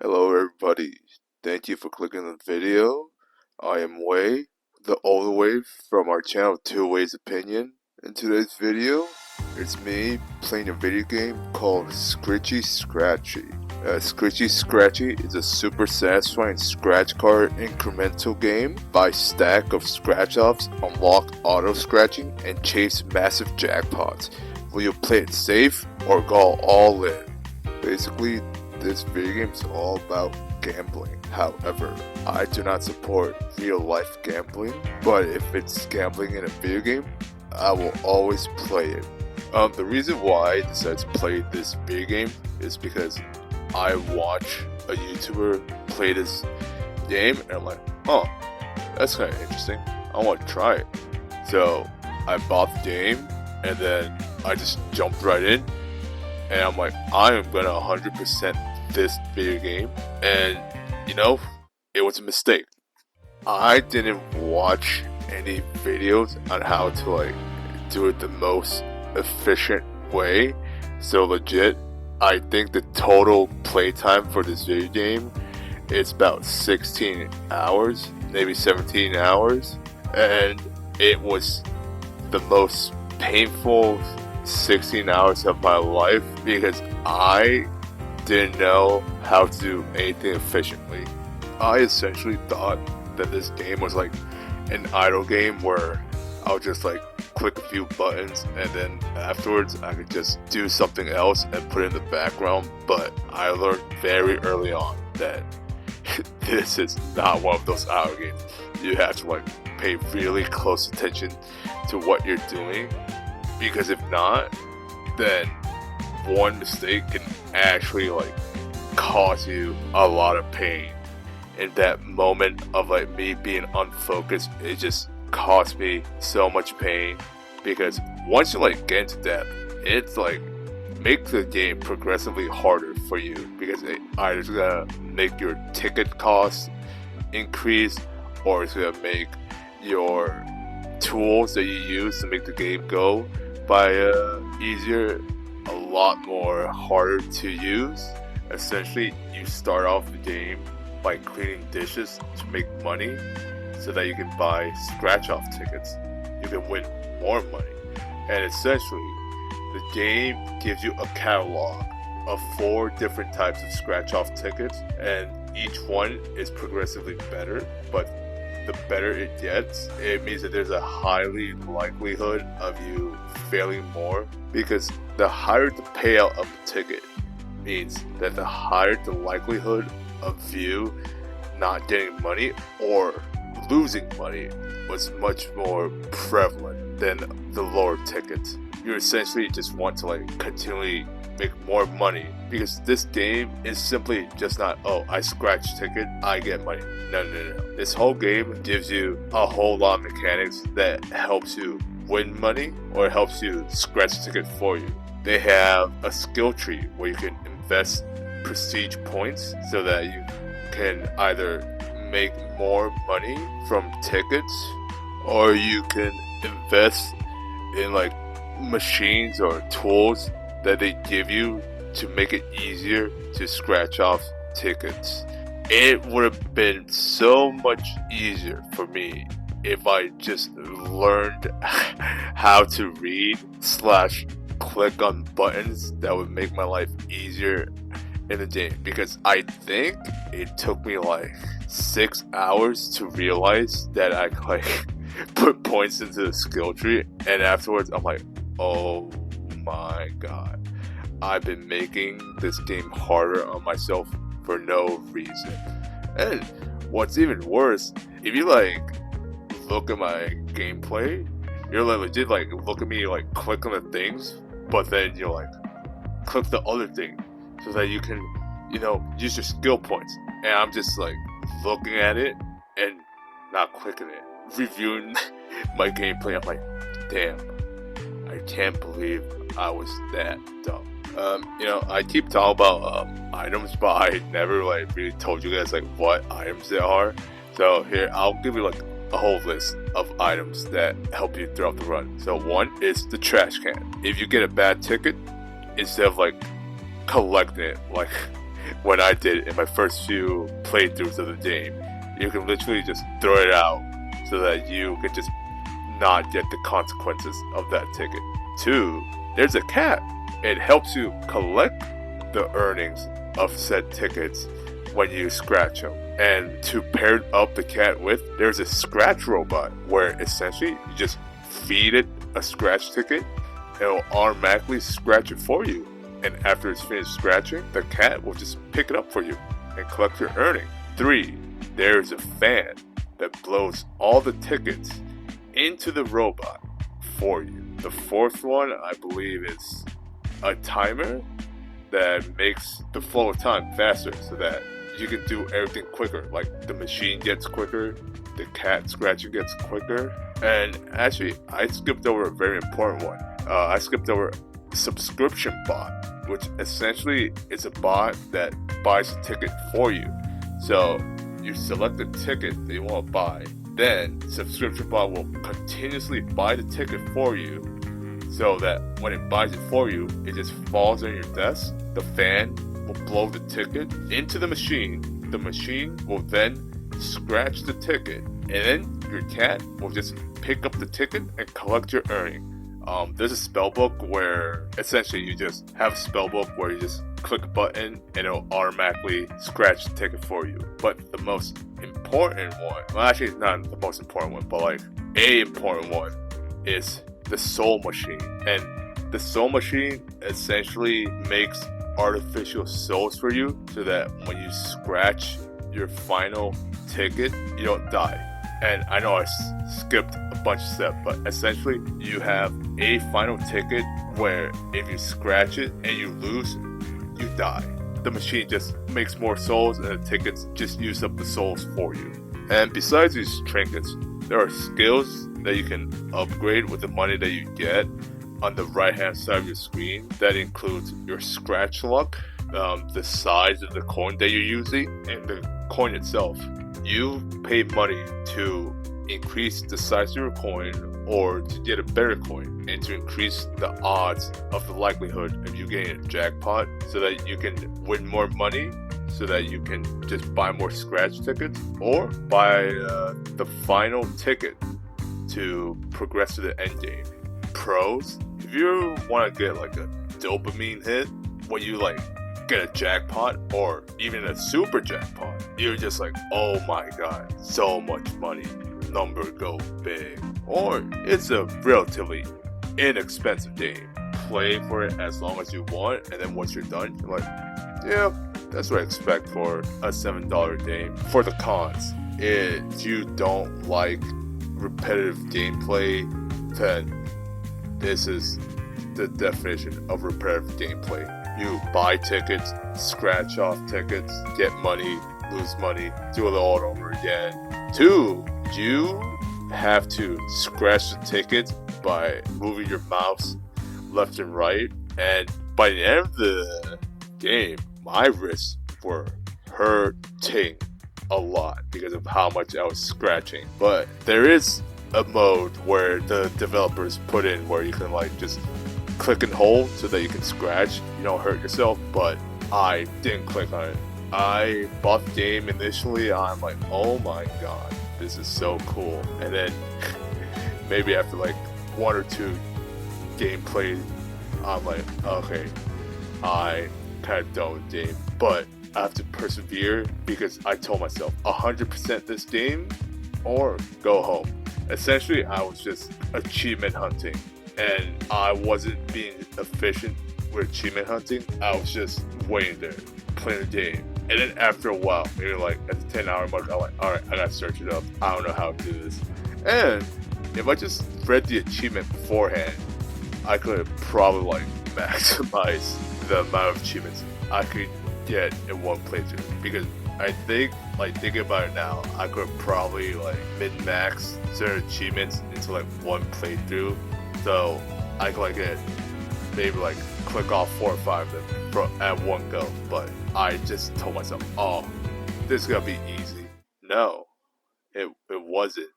Hello everybody, thank you for clicking the video. I am Wei, the older Wei from our channel 2 Way's Opinion. In today's video, it's me playing a video game called Scritchy Scratchy. Scritchy Scratchy is a super satisfying scratch card incremental game. By stack of scratch offs, unlock auto scratching, and chase massive jackpots. Will you play it safe or go all in? Basically, this video game is all about gambling. However, I do not support real life gambling, but if it's gambling in a video game, I will always play it. The reason why I decided to play this video game is because I watch a YouTuber play this game and I'm like, oh, that's kind of interesting. I want to try it. So I bought the game and then I just jumped right in. And I'm like, I am gonna 100% this video game. And, it was a mistake. I didn't watch any videos on how to, do it the most efficient way. So legit, I think the total playtime for this video game is about 16 hours, maybe 17 hours. And it was the most painful 16 hours of my life because I didn't know how to do anything efficiently. I essentially thought that this game was like an idle game where I'll just click a few buttons and then afterwards I could just do something else and put it in the background, but I learned very early on that this is not one of those idle games. You have to pay really close attention to what you're doing, because if not, then one mistake can actually cause you a lot of pain. In that moment of me being unfocused, it just caused me so much pain, because once you get into depth, it's makes the game progressively harder for you, because it either is gonna make your ticket costs increase, or it's gonna make your tools that you use to make the game go by easier, a lot more harder to use. Essentially, you start off the game by cleaning dishes to make money so that you can buy scratch off tickets. You can win more money. And essentially, the game gives you a catalog of 4 different types of scratch off tickets, and each one is progressively better, but the better it gets, it means that there's a highly likelihood of you failing more, because the higher the payout of the ticket means that the higher the likelihood of you not getting money or losing money was much more prevalent than the lower tickets. You essentially just want to continually make more money, because this game is simply just not, oh, I scratch ticket, I get money. No. This whole game gives you a whole lot of mechanics that helps you win money or helps you scratch ticket for you. They have a skill tree where you can invest prestige points so that you can either make more money from tickets, or you can invest in machines or tools that they give you to make it easier to scratch off tickets. It would have been so much easier for me if I just learned how to read / click on buttons that would make my life easier in the game, because I think it took me 6 hours to realize that I put points into the skill tree, and afterwards I'm like, oh my god, I've been making this game harder on myself for no reason. And what's even worse, if you look at my gameplay, you're legit look at me click on the things, but then you click the other thing so that you can use your skill points, and I'm just looking at it and not clicking it, reviewing my gameplay. I'm like, damn, I can't believe I was that dumb. I keep talking about items, but I never really told you guys what items there are. So here, I'll give you a whole list of items that help you throughout the run. So one is the trash can. If you get a bad ticket, instead of collecting it when I did in my first few playthroughs of the game. You can literally just throw it out so that you can just not get the consequences of that ticket. 2, there's a cat. It helps you collect the earnings of said tickets when you scratch them. And to pair up the cat with, there's a scratch robot where essentially you just feed it a scratch ticket, it'll automatically scratch it for you. And after it's finished scratching, the cat will just pick it up for you and collect your earning. 3, there's a fan that blows all the tickets into the robot for you. The 4th one, I believe, is a timer that makes the flow of time faster so that you can do everything quicker. Like the machine gets quicker, the cat scratching gets quicker. And actually, I skipped over a very important one. I skipped over subscription bot, which essentially is a bot that buys a ticket for you. So you select the ticket that you want to buy, then subscription bot will continuously buy the ticket for you, so that when it buys it for you, it just falls on your desk. The fan will blow the ticket into the machine. The machine will then scratch the ticket, and then your cat will just pick up the ticket and collect your earning. There's a spell book where essentially you just have a spell book where you just click a button and it'll automatically scratch the ticket for you. But the most important one, well, actually it's not the most important one, but like a important one is the soul machine. And the soul machine essentially makes artificial souls for you so that when you scratch your final ticket, you don't die. And I know I skipped a bunch of steps, but essentially you have a final ticket where if you scratch it and you lose, you die. The machine just makes more souls and the tickets just use up the souls for you. And besides these trinkets, there are skills that you can upgrade with the money that you get on the right hand side of your screen. That includes your scratch luck, the size of the coin that you're using, and the coin itself. You pay money to increase the size of your coin or to get a better coin and to increase the odds of the likelihood of you getting a jackpot so that you can win more money, so that you can just buy more scratch tickets or buy the final ticket to progress to the end game. Pros, if you want to get like a dopamine hit when you like get a jackpot or even a super jackpot, you're just like, oh my god, so much money, number go big. Or it's a relatively inexpensive game, play for it as long as you want, and then once you're done, you're like, yeah, that's what I expect for a $7 game. For the cons, if you don't like repetitive gameplay, then this is the definition of repetitive gameplay. You buy tickets, scratch off tickets, get money, lose money, do it all over again. 2, you have to scratch the tickets by moving your mouse left and right, and by the end of the game, my wrists were hurting a lot because of how much I was scratching. But there is a mode where the developers put in where you can like just click and hold so that you can scratch, you don't hurt yourself, but I didn't click on it. I bought the game initially, I'm like, oh my god, this is so cool. And then maybe after like 1 or 2 gameplay, I'm like, okay, I kind of done with the game, but I have to persevere because I told myself 100% this game or go home. Essentially, I was just achievement hunting, and I wasn't being efficient with achievement hunting. I was just waiting there, playing the game. And then after a while, maybe like at the 10-hour mark, I'm like, alright, I gotta search it up. I don't know how to do this. And if I just read the achievement beforehand, I could probably like maximize the amount of achievements I could get in one playthrough. Because I think, like thinking about it now, I could probably like min-max certain achievements into like one playthrough. So I could like get maybe like click off 4 or 5 of them at one go. But I just told myself, oh, this is gonna be easy. No, it wasn't.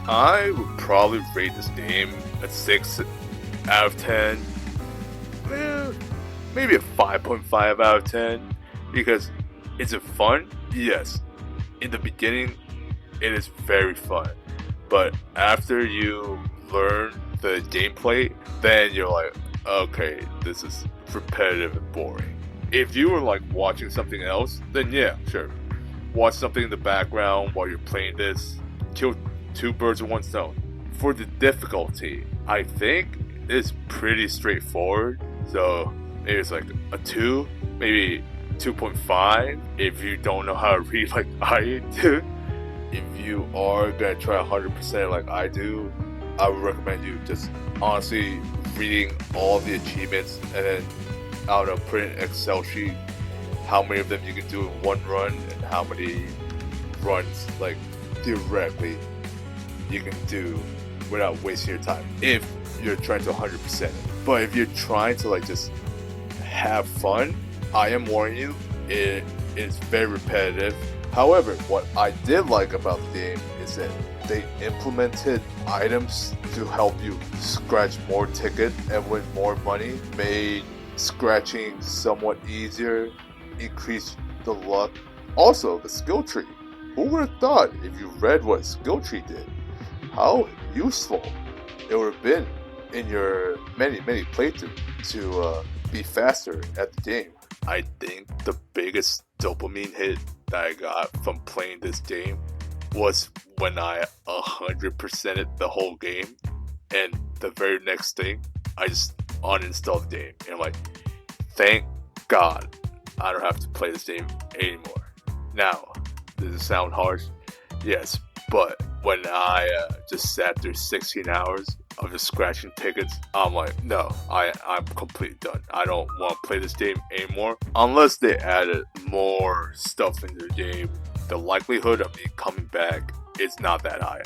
I would probably rate this game a 6 out of 10. Maybe a 5.5 out of 10. Because is it fun? Yes. In the beginning, it is very fun. But after you learn the gameplay, then you're like, okay, this is repetitive and boring. If you were like watching something else, then yeah, sure. Watch something in the background while you're playing this. Kill two birds with one stone. For the difficulty, I think it's pretty straightforward. So maybe it's like a 2, maybe 2.5 if you don't know how to read like I do. If you are gonna try 100% like I do, I would recommend you just honestly reading all the achievements and then I don't know, put in an Excel sheet how many of them you can do in one run and how many runs like directly you can do without wasting your time if you're trying to 100%. But if you're trying to like just have fun, I am warning you, it is very repetitive. However, what I did like about the game is that they implemented items to help you scratch more tickets and win more money, made scratching somewhat easier, increased the luck. Also, the skill tree. Who would have thought if you read what skill tree did, how useful it would have been in your many playthroughs to be faster at the game. I think the biggest dopamine hit that I got from playing this game was when I 100%ed the whole game, and the very next thing, I just uninstalled the game, and I'm like, thank God I don't have to play this game anymore. Now, does it sound harsh? Yes, but when I just sat through 16 hours of just scratching tickets, I'm like, no, I'm completely done. I don't want to play this game anymore. Unless they added more stuff into the game, the likelihood of me coming back is not that high.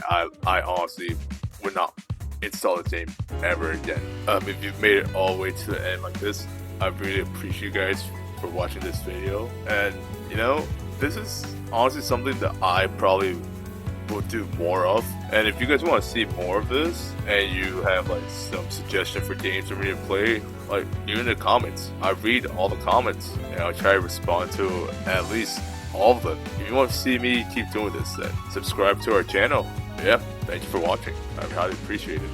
I honestly would not install this game ever again. If you've made it all the way to the end like this, I really appreciate you guys for watching this video. And you know, this is honestly something that I probably will do more of. And if you guys want to see more of this and you have like some suggestion for games for me to play, like leave in the comments. I read all the comments and I'll try to respond to at least all of them. If you want to see me keep doing this, then subscribe to our channel. Yeah, thank you for watching. I highly appreciate it.